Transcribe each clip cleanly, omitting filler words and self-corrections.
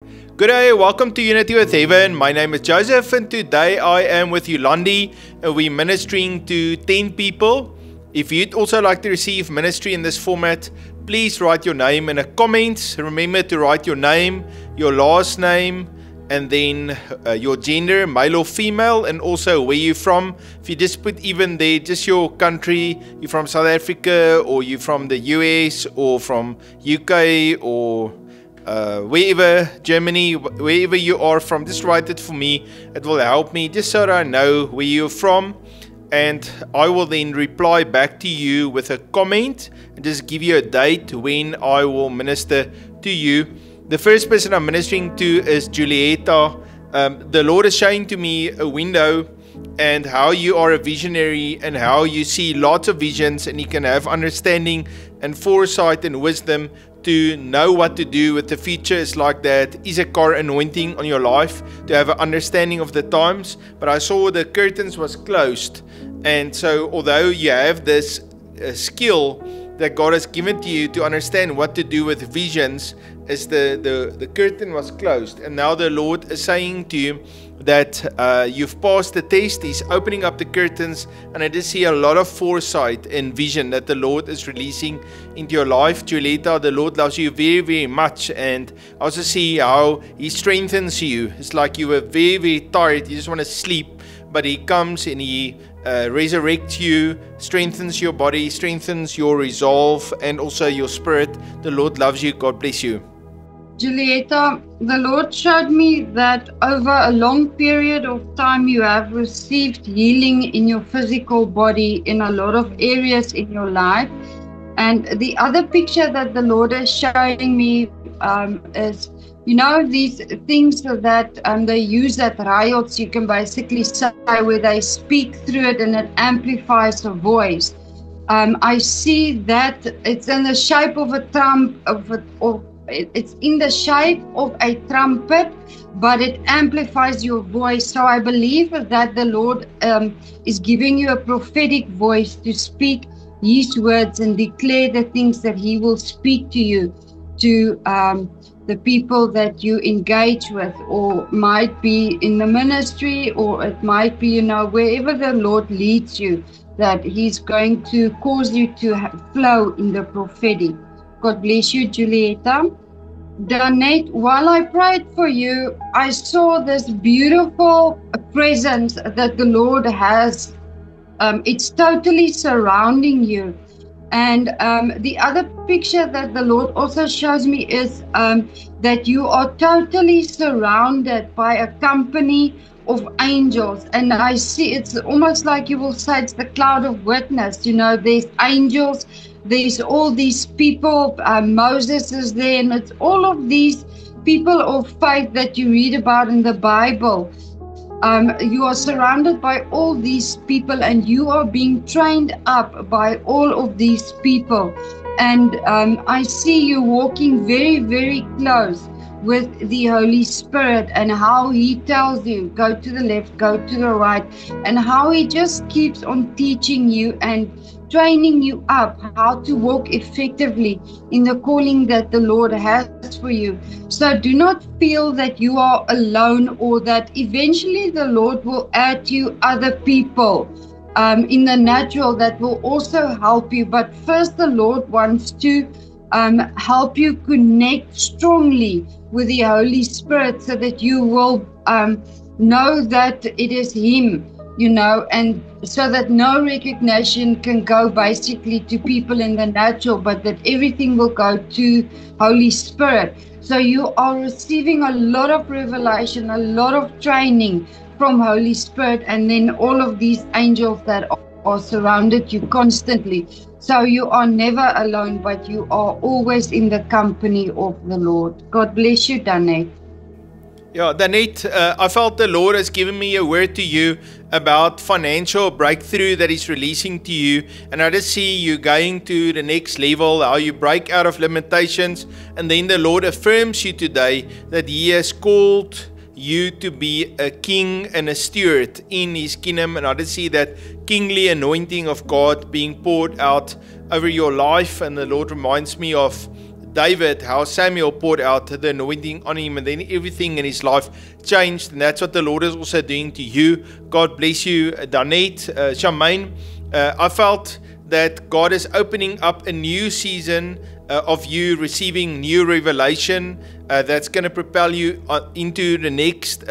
Good day, welcome to Unity with Heaven. My name is Joseph and today I am with Yolandi and we're ministering to 10 people. If you'd also like to receive ministry in this format, please write your name in the comments. Remember to write your name, your last name, and then your gender, male or female, and also where you're from. If you just put even there, just your country, you're from South Africa or you're from the US or from UK or wherever, Germany, wherever you are from, just write it for me. It will help me just so that I know where you're from, and I will then reply back to you with a comment and just give you a date when I will minister to you. The first person I'm ministering to is Julieta. The Lord is showing to me a window and how you are a visionary and how you see lots of visions and you can have understanding and foresight and wisdom to know what to do with the future. Is like that Issachar anointing on your life to have an understanding of the times. But I saw the curtains was closed, and so although you have this skill that God has given to you to understand what to do with visions, as the curtain was closed, and now the Lord is saying to you that you've passed the test. He's opening up the curtains, and I just see a lot of foresight and vision that the Lord is releasing into your life. Julieta, the Lord loves you very, very much, and I also see how He strengthens you. It's like you were very, very tired, you just want to sleep, but He comes and He resurrects you, strengthens your body, strengthens your resolve, and also your spirit. The Lord loves you. God bless you. Julieta, the Lord showed me that over a long period of time you have received healing in your physical body in a lot of areas in your life. And the other picture that the Lord is showing me is, you know, these things that they use at riots, you can basically say, where they speak through it and it amplifies the voice. I see that it's in the shape of a it's in the shape of a trumpet, but it amplifies your voice. So I believe that the Lord is giving you a prophetic voice to speak His words and declare the things that He will speak to you, to the people that you engage with, or might be in the ministry, or it might be, you know, wherever the Lord leads you, that He's going to cause you to flow in the prophetic. God bless you, Julieta. Danette, while I prayed for you, I saw this beautiful presence that the Lord has. It's totally surrounding you. And the other picture that the Lord also shows me is that you are totally surrounded by a company of angels. And I see, it's almost like you will say it's the cloud of witness. You know, there's angels, there's all these people, Moses is there, and it's all of these people of faith that you read about in the Bible. You are surrounded by all these people and you are being trained up by all of these people. And I see you walking very, very close with the Holy Spirit, and how He tells you, go to the left, go to the right, and how He just keeps on teaching you and training you up how to walk effectively in the calling that the Lord has for you. So do not feel that you are alone, or that eventually the Lord will add to you other people in the natural that will also help you. But first the Lord wants to help you connect strongly with the Holy Spirit, so that you will know that it is Him, you know, and so that no recognition can go basically to people in the natural, but that everything will go to Holy Spirit. So you are receiving a lot of revelation, a lot of training from Holy Spirit, and then all of these angels that are surrounded you constantly. So you are never alone, but you are always in the company of the Lord. God bless you, Danette. Yeah, Danette, I felt the Lord has given me a word to you about financial breakthrough that He's releasing to you. And I just see you going to the next level, how you break out of limitations. And then the Lord affirms you today that He has called you to be a king and a steward in His kingdom. And I just see that kingly anointing of God being poured out over your life. And the Lord reminds me of David, how Samuel poured out the anointing on him, and then everything in his life changed. And that's what the Lord is also doing to you. God bless you, Danette, Charmaine. I felt that God is opening up a new season of you receiving new revelation that's going to propel you into the next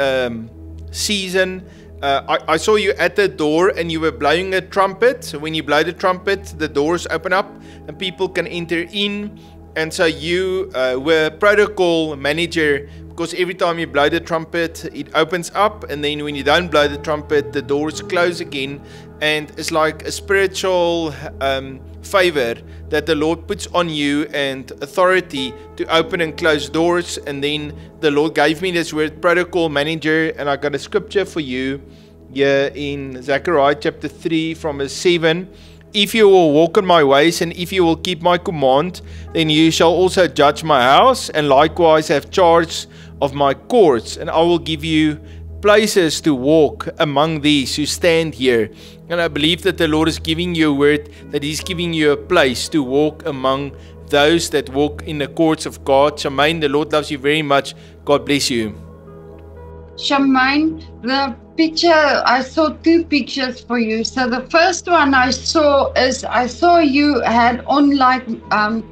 season. I saw you at the door and you were blowing a trumpet. So when you blow the trumpet, the doors open up and people can enter in. And so you were protocol manager, because every time you blow the trumpet, it opens up. And then when you don't blow the trumpet, the doors close again. And it's like a spiritual favor that the Lord puts on you, and authority to open and close doors. And then the Lord gave me this word, protocol manager, and I got a scripture for you here in Zechariah chapter 3 from verse 7. If you will walk in my ways, and if you will keep my command, then you shall also judge my house, and likewise have charge of my courts, and I will give you places to walk among these who stand here. And I believe that the Lord is giving you a word, that He's giving you a place to walk among those that walk in the courts of God. Charmaine, the Lord loves you very much. God bless you. Charmaine, the picture, I saw two pictures for you. So the first one I saw you had on like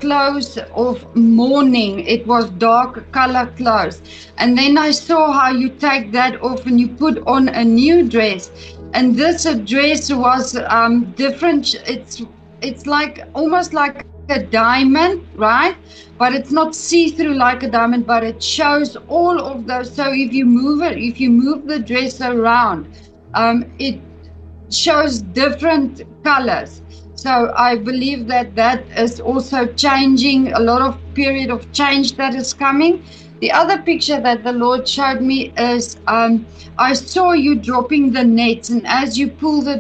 clothes of mourning. It was dark color clothes. And then I saw how you take that off and you put on a new dress. And this dress was different. It's like almost like a diamond, right? But it's not see-through like a diamond, but it shows all of those. So if you move the dress around, it shows different colors. So I believe that is also changing, a lot of period of change that is coming. The other picture that the Lord showed me is I saw you dropping the nets, and as you pull the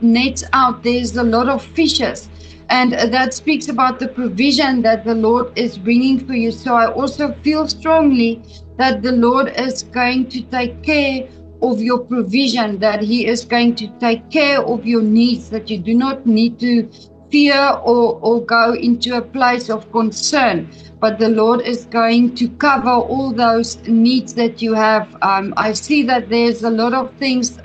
nets out, there's a lot of fishes. And that speaks about the provision that the Lord is bringing for you. So I also feel strongly that the Lord is going to take care of your provision, that He is going to take care of your needs, that you do not need to fear or go into a place of concern. But the Lord is going to cover all those needs that you have. I see that there's a lot of things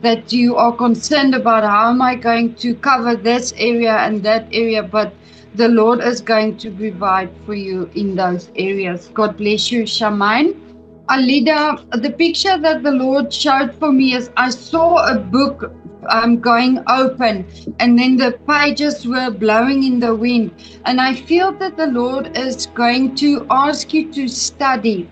that you are concerned about. How am I going to cover this area and that area? But the Lord is going to provide for you in those areas. God bless you, Charmaine. Alida, the picture that the Lord showed for me is I saw a book going open, and then the pages were blowing in the wind. And I feel that the Lord is going to ask you to study.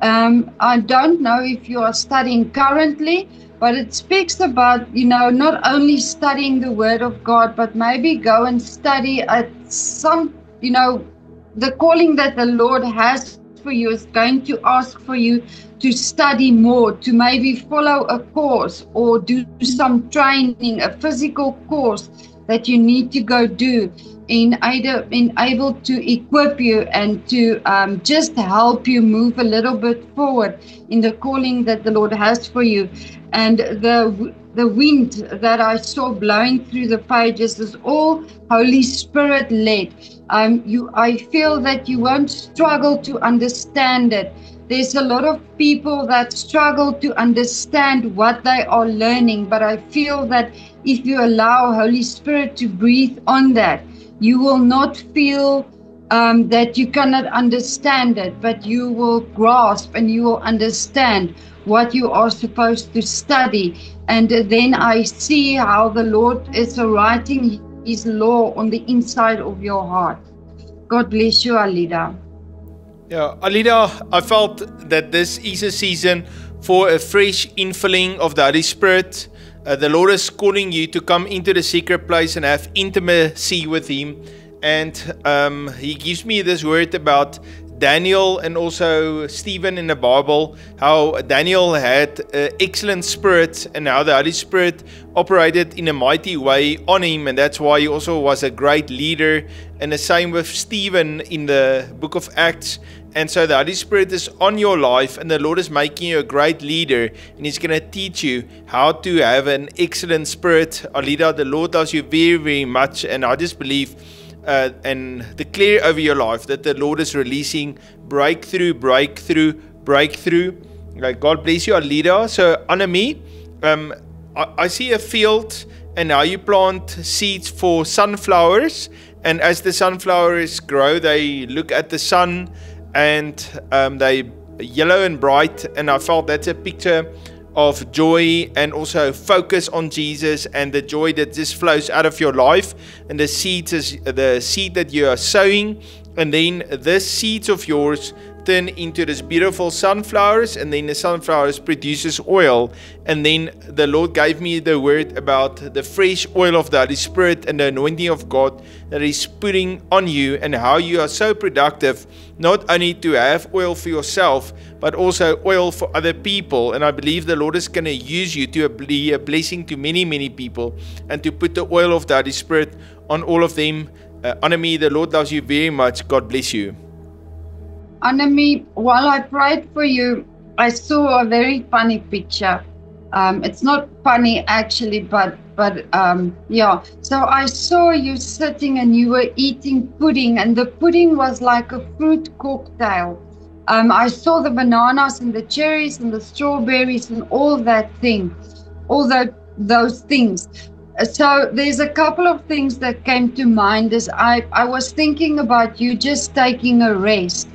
I don't know if you are studying currently, but it speaks about, not only studying the Word of God, but maybe go and study at some, the calling that the Lord has for you is going to ask for you to study more, to maybe follow a course or do some training, a physical course that you need to go do in able to equip you and to just help you move a little bit forward in the calling that the Lord has for you. And the wind that I saw blowing through the pages is all Holy Spirit led. I feel that you won't struggle to understand it. There's a lot of people that struggle to understand what they are learning, but I feel that if you allow Holy Spirit to breathe on that, you will not feel that you cannot understand it, but you will grasp and you will understand what you are supposed to study. And then I see how the Lord is writing His law on the inside of your heart. God bless you, Alida. Yeah, Alida, I felt that this is a season for a fresh infilling of the Holy Spirit. The Lord is calling you to come into the secret place and have intimacy with Him. And He gives me this word about Daniel and also Stephen in the Bible, how Daniel had an excellent spirit and how the Holy Spirit operated in a mighty way on him, and that's why he also was a great leader. And the same with Stephen in the book of Acts. And so the Holy Spirit is on your life, and the Lord is making you a great leader, and He's going to teach you how to have an excellent spirit. Alida, the Lord loves you very, very much, and I just believe and declare over your life that the Lord is releasing breakthrough, breakthrough, breakthrough. Like, God bless you, our leader. So, Annemie, I see a field and how you plant seeds for sunflowers. And as the sunflowers grow, they look at the sun and they yellow and bright. And I felt that's a picture of joy and also focus on Jesus and the joy that just flows out of your life. And the seeds is the seed that you are sowing. And then this seeds of yours turn into this beautiful sunflowers, and then the sunflowers produces oil. And then the Lord gave me the word about the fresh oil of the Holy Spirit and the anointing of God that He's putting on you, and how you are so productive, not only to have oil for yourself, but also oil for other people. And I believe the Lord is going to use you to be a blessing to many, many people, and to put the oil of the Holy Spirit on all of them. Annemie, the Lord loves you very much. God bless you. Annemie, while I prayed for you, I saw a very funny picture. It's not funny actually, but yeah. So I saw you sitting and you were eating pudding, and the pudding was like a fruit cocktail. I saw the bananas and the cherries and the strawberries and all that thing, all those things. So there's a couple of things that came to mind as I was thinking about you just taking a rest.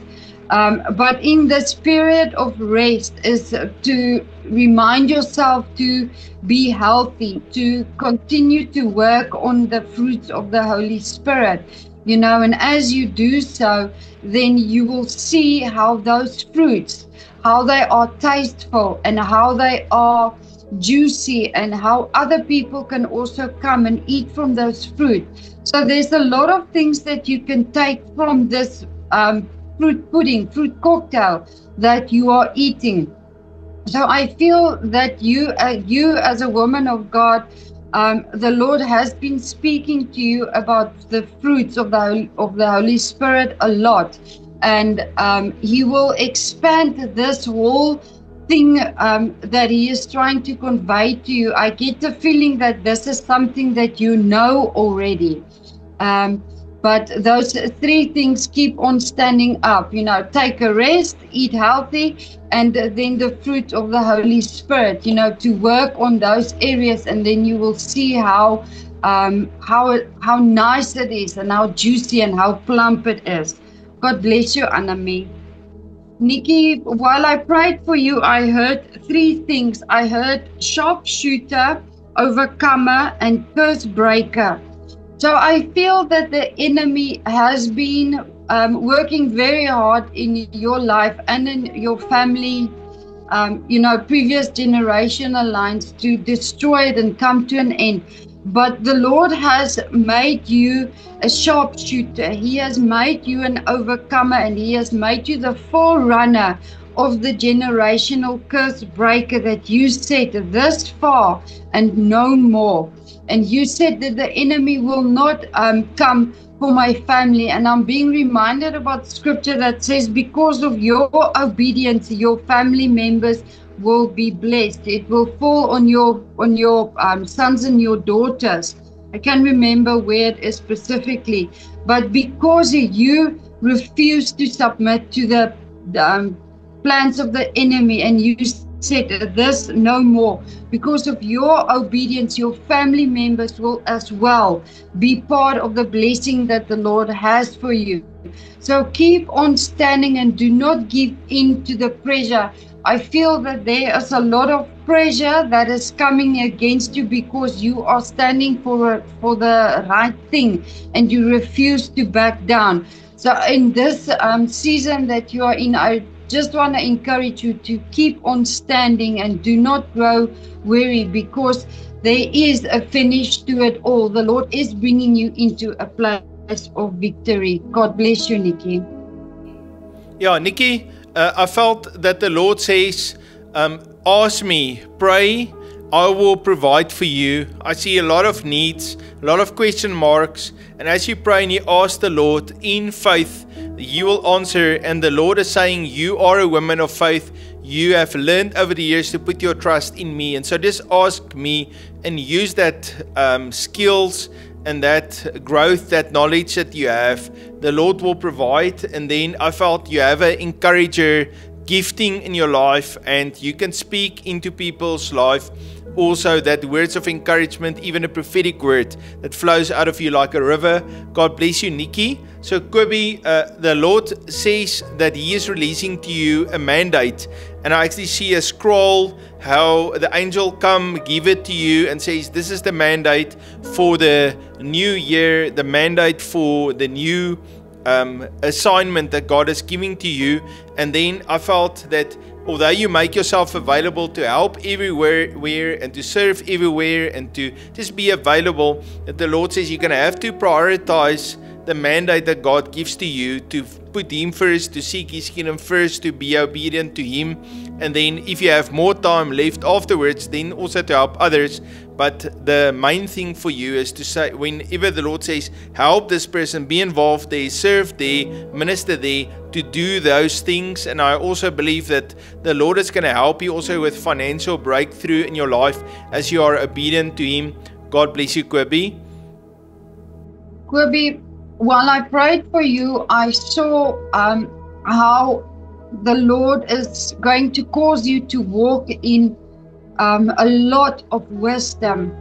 But in this period of rest is to remind yourself to be healthy, to continue to work on the fruits of the Holy Spirit, you know, and as you do so, then you will see how those fruits, how they are tasteful and how they are juicy, and how other people can also come and eat from those fruit. So there's a lot of things that you can take from this fruit pudding, fruit cocktail that you are eating. So I feel that you as a woman of God, the Lord has been speaking to you about the fruits of the Holy Spirit a lot, and He will expand this whole thing that He is trying to convey to you. I get the feeling that this is something that you know already. But those three things keep on standing up, you know, take a rest, eat healthy, and then the fruit of the Holy Spirit, you know, to work on those areas, and then you will see how nice it is and how juicy and how plump it is. God bless you, Annemie. Nikki, while I prayed for you, I heard three things. I heard sharpshooter, overcomer, and curse breaker. So I feel that the enemy has been working very hard in your life and in your family, you know, previous generational lines to destroy it and come to an end. But the Lord has made you a sharpshooter. He has made you an overcomer, and He has made you the forerunner of the generational curse breaker, that you said this far and no more. And you said that the enemy will not come for my family. And I'm being reminded about scripture that says, because of your obedience, your family members will be blessed. It will fall on your sons and your daughters. I can't remember where it is specifically, but because you refuse to submit to the plans of the enemy, and you said this no more, because of your obedience, your family members will as well be part of the blessing that the Lord has for you. So keep on standing and do not give in to the pressure. I feel that there is a lot of pressure that is coming against you because you are standing for the right thing and you refuse to back down. So in this season that you are in, I just want to encourage you to keep on standing and do not grow weary, because there is a finish to it all. The Lord is bringing you into a place of victory. God bless you, Nikki. Yeah, Nikki, I felt that the Lord says, ask me, pray, I will provide for you. I see a lot of needs, a lot of question marks. And as you pray and you ask the Lord in faith, you will answer. And the Lord is saying, you are a woman of faith. You have learned over the years to put your trust in me. And so just ask me and use that skills and that growth, that knowledge that you have, the Lord will provide. And then I felt you have an encourager gifting in your life, and you can speak into people's life also, that words of encouragement, even a prophetic word that flows out of you like a river. God bless you, Nikki. So Kobe, the Lord says that He is releasing to you a mandate, and I actually see a scroll, how the angel come give it to you and says, this is the mandate for the new year, the mandate for the new assignment that God is giving to you. And then I felt that although you make yourself available to help everywhere and to serve everywhere and to just be available, that the Lord says you're going to have to prioritize the mandate that God gives to you, to put Him first, to seek His kingdom first, to be obedient to Him. And then if you have more time left afterwards, then also to help others. But the main thing for you is to say, whenever the Lord says, help this person, be involved there, serve there, minister there, to do those things. And I also believe that the Lord is going to help you also with financial breakthrough in your life as you are obedient to Him. God bless you, Kobe. Kobe, while I prayed for you, I saw how the Lord is going to cause you to walk in a lot of wisdom.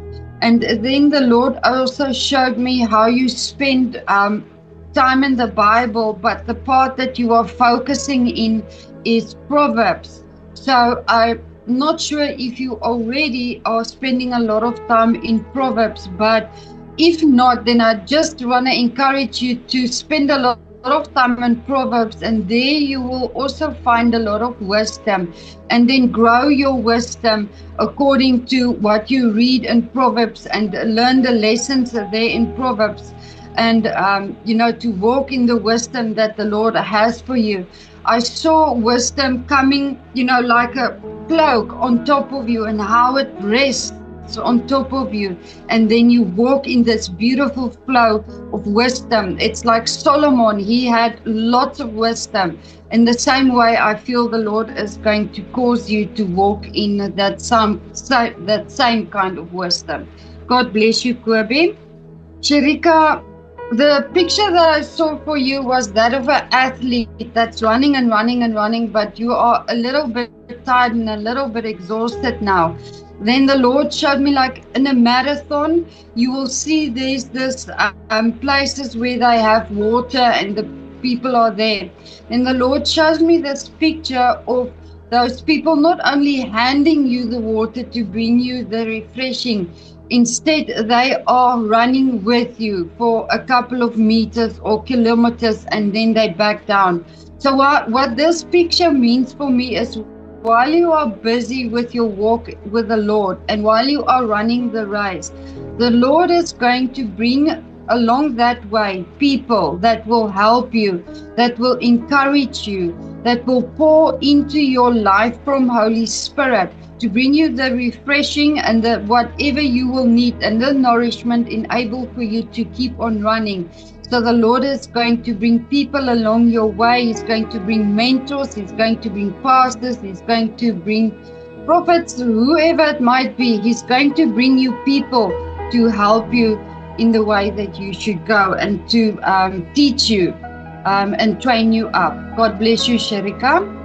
And then the Lord also showed me how you spend time in the Bible, but the part that you are focusing in is Proverbs. So I'm not sure if you already are spending a lot of time in Proverbs, but if not, then I just want to encourage you to spend a lot of time in Proverbs, and there you will also find a lot of wisdom, and then grow your wisdom according to what you read in Proverbs, and learn the lessons there in Proverbs, and to walk in the wisdom that the Lord has for you. I saw wisdom coming, like a cloak on top of you, and how it rests on top of you, and then you walk in this beautiful flow of wisdom. It's like Solomon, he had lots of wisdom. In the same way, I feel the Lord is going to cause you to walk in that same kind of wisdom. God bless you, Kobe. Sherika, the picture that I saw for you was that of an athlete that's running and running and running, but you are a little bit tired and a little bit exhausted now. Then the Lord showed me, like in a marathon, you will see there's this places where they have water and the people are there. And the Lord shows me this picture of those people not only handing you the water to bring you the refreshing, instead they are running with you for a couple of meters or kilometers, and then they back down. So what this picture means for me is, while you are busy with your walk with the Lord, and while you are running the race, the Lord is going to bring along that way people that will help you, that will encourage you, that will pour into your life from Holy Spirit to bring you the refreshing and the whatever you will need, and the nourishment enable for you to keep on running. So the Lord is going to bring people along your way. He's going to bring mentors. He's going to bring pastors. He's going to bring prophets, whoever it might be. He's going to bring you people to help you in the way that you should go, and to teach you and train you up. God bless you, Sherika.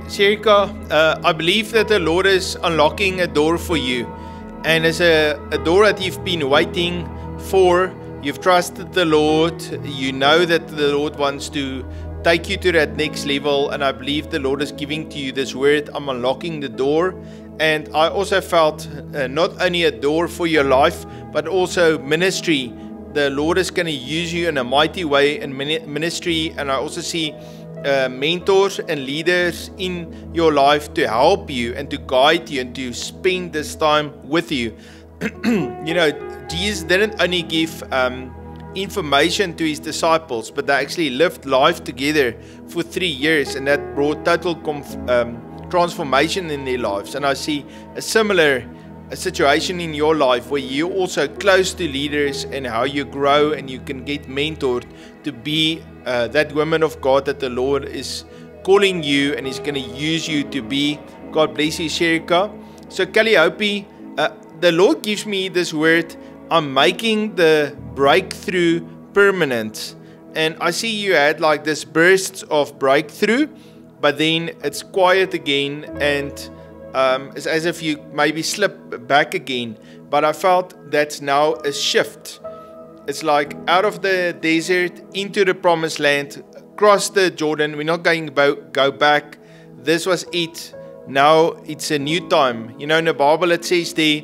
Sherika, I believe that the Lord is unlocking a door for you. And it's a door that you've been waiting for. You've trusted the Lord. You know that the Lord wants to take you to that next level. And I believe the Lord is giving to you this word, I'm unlocking the door. And I also felt not only a door for your life, but also ministry. The Lord is going to use you in a mighty way in ministry. And I also see mentors and leaders in your life to help you and to guide you and to spend this time with you. Jesus didn't only give information to His disciples, but they actually lived life together for 3 years, and that brought total transformation in their lives. And I see a similar situation in your life, where you're also close to leaders, and how you grow and you can get mentored to be that woman of God that the Lord is calling you and is going to use you to be. God bless you, Sherika. So Calliope, the Lord gives me this word I'm making the breakthrough permanent. And I see you had like this bursts of breakthrough, but then it's quiet again, and it's as if you maybe slip back again. But I felt that's now a shift. It's like out of the desert into the promised land, across the Jordan. We're not going to go back. This was it. Now it's a new time. You know, in the Bible it says there,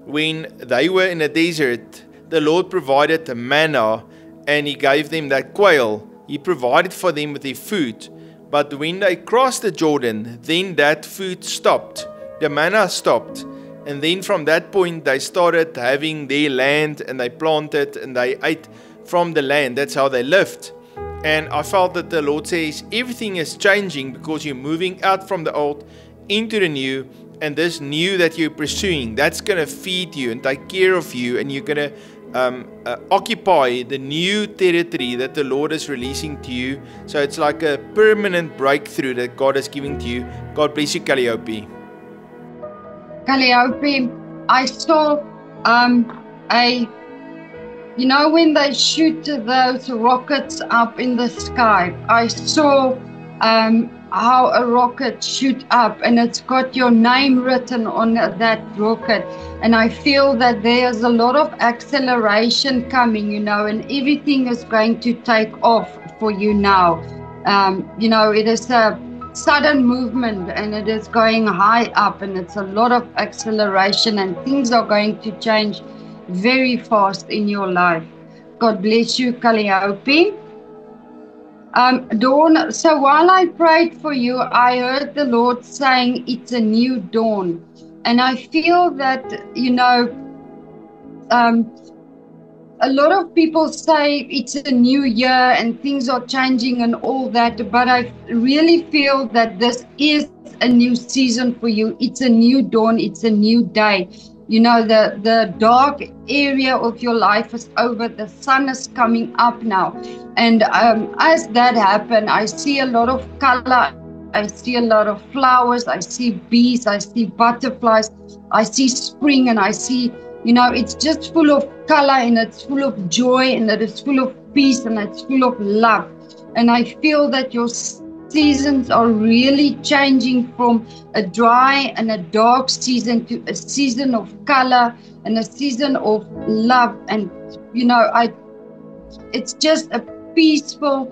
when they were in the desert, the Lord provided the manna, and He gave them that quail. He provided for them with their food. But when they crossed the Jordan, then that food stopped. The manna stopped. And then from that point, they started having their land, and they planted and they ate from the land. That's how they lived. And I felt that the Lord says everything is changing because you're moving out from the old into the new. And this new that you're pursuing, that's going to feed you and take care of you. And you're going to occupy the new territory that the Lord is releasing to you. So it's like a permanent breakthrough that God is giving to you. God bless you, Calliope. Calliope, I saw you know, when they shoot those rockets up in the sky, I saw how a rocket shoot up, and it's got your name written on that rocket. And I feel that there's a lot of acceleration coming, you know, and everything is going to take off for you now. You know, it is a sudden movement, and it is going high up, and it's a lot of acceleration, and things are going to change very fast in your life. God bless you, Calliope. Dawn, so while I prayed for you, I heard the Lord saying it's a new dawn. And I feel that, you know, a lot of people say it's a new year and things are changing and all that, but I really feel that this is a new season for you. It's a new dawn. It's a new day. You know, the dark area of your life is over. The sun is coming up now. And as that happens, I see a lot of color. I see a lot of flowers. I see bees. I see butterflies. I see spring, and I see, you know, it's just full of color, and it's full of joy, and it is full of peace, and it's full of love. And I feel that your seasons are really changing from a dry and a dark season to a season of color and a season of love. And, you know, it's just a peaceful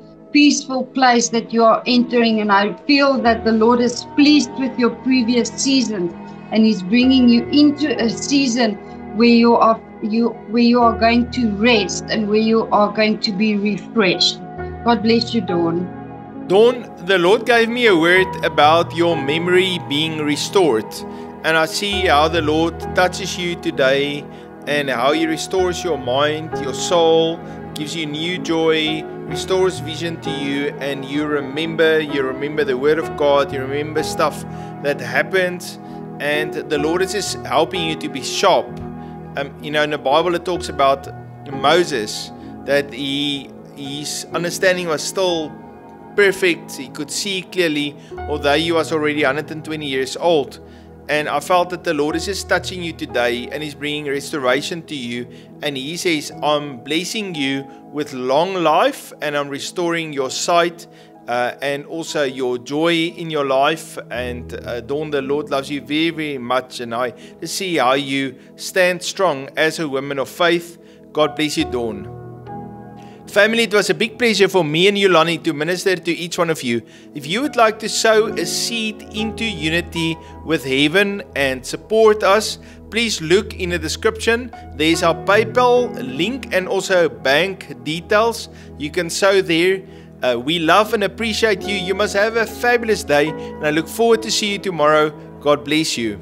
place that you are entering. And I feel that the Lord is pleased with your previous seasons, and He's bringing you into a season where you are going to rest and where you are going to be refreshed. God bless you, Dawn. Dawn, the Lord gave me a word about your memory being restored. And I see how the Lord touches you today, and how He restores your mind, your soul, gives you new joy, restores vision to you, and you remember the Word of God, you remember stuff that happened, and the Lord is just helping you to be sharp. You know, in the Bible it talks about Moses, that his understanding was still perfect. He could see clearly, although he was already 120 years old. And I felt that the Lord is just touching you today, and He's bringing restoration to you. And He says, I'm blessing you with long life, and I'm restoring your sight, and also your joy in your life. And Dawn, the Lord loves you very, very much, and I see how you stand strong as a woman of faith. God bless you, Dawn. Family, it was a big pleasure for me and Yolani to minister to each one of you. If you would like to sow a seed into unity with heaven and support us, please look in the description. There's our PayPal link and also bank details. You can sow there. We love and appreciate you. You must have a fabulous day, and I look forward to see you tomorrow. God bless you.